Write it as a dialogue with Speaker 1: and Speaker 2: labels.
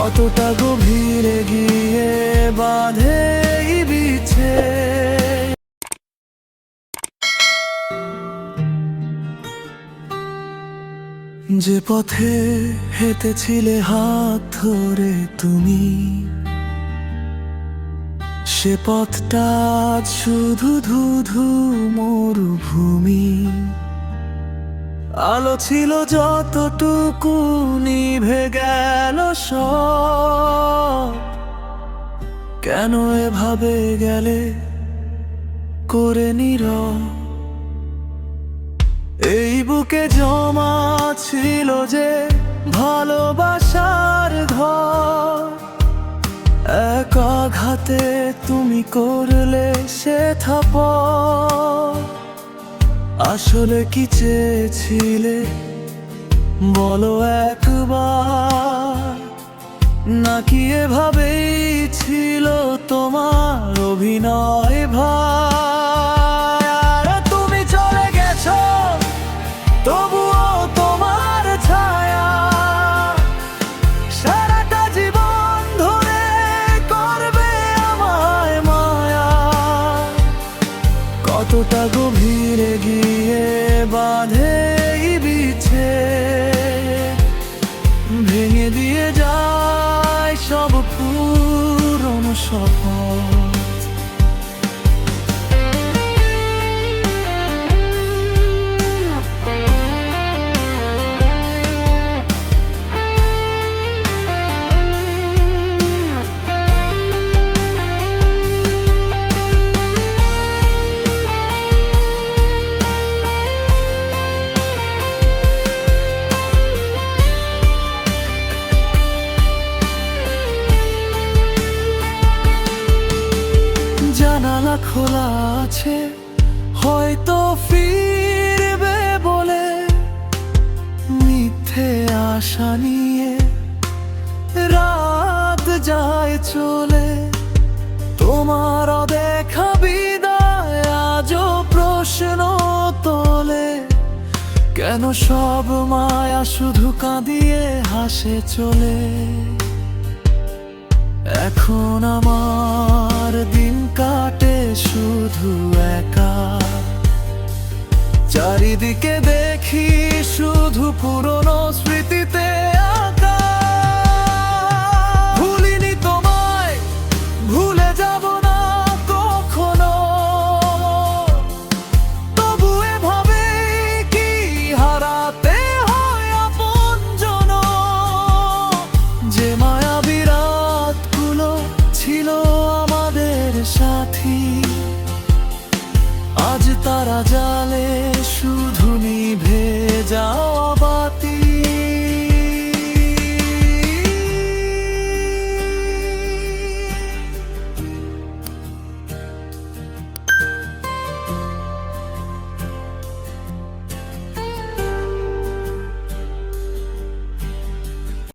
Speaker 1: কতটা গভীরে গিয়ে বাঁধে এই বিছে। যে পথে হেঁটেছিলে হাত ধরে তুমি, সে পথটা আজ শুধু ধুধু মরুভূমি। আলো ছিল যতটুকু নিভে গেল সব। কেন এভাবে গেলে করে নীরব? এই বুকে জমা ছিল যে ভালোবাসার ঘর, এক আঘাতে তুমি করলে সে থাপড়। আসলে কি চেয়েছিলে বলো একবার, নাকি এভাবেই ছিল তোমার অভিনয় ভার? তুমি চলে গেছো তবুও তোমার ছায়া সারাটা জীবন ধরে করবে আমায় মায়া। কতটা গভীরে গিয়ে বাঁধে এই বিছে, ভেঙে দিয়ে যায় সব পুরনো শপথ। জানালা খোলা আছে হয়তো ফিরবে বলে, মিথ্যে আশা নিয়ে রাত যায় চলে। তোমার দেখা বিদায় আজও প্রশ্ন তোলে, কেন সব মায়া শুধু কাঁদিয়ে হাসে চলে। এখন আমার দিন কাটে শুধু একা, চারিদিকে দেখি শুধু পুরনো স্মৃতিতে আঁকা। ভুলিনি তোমায়, ভুলে যাব না কখনো, তবু এভাবে কি হারাতে হয় আপনজন? যে মায়াবী রাতগুলো ছিল আমাদের সাথী, আজ তারা জালে শুধু নিভে যাও।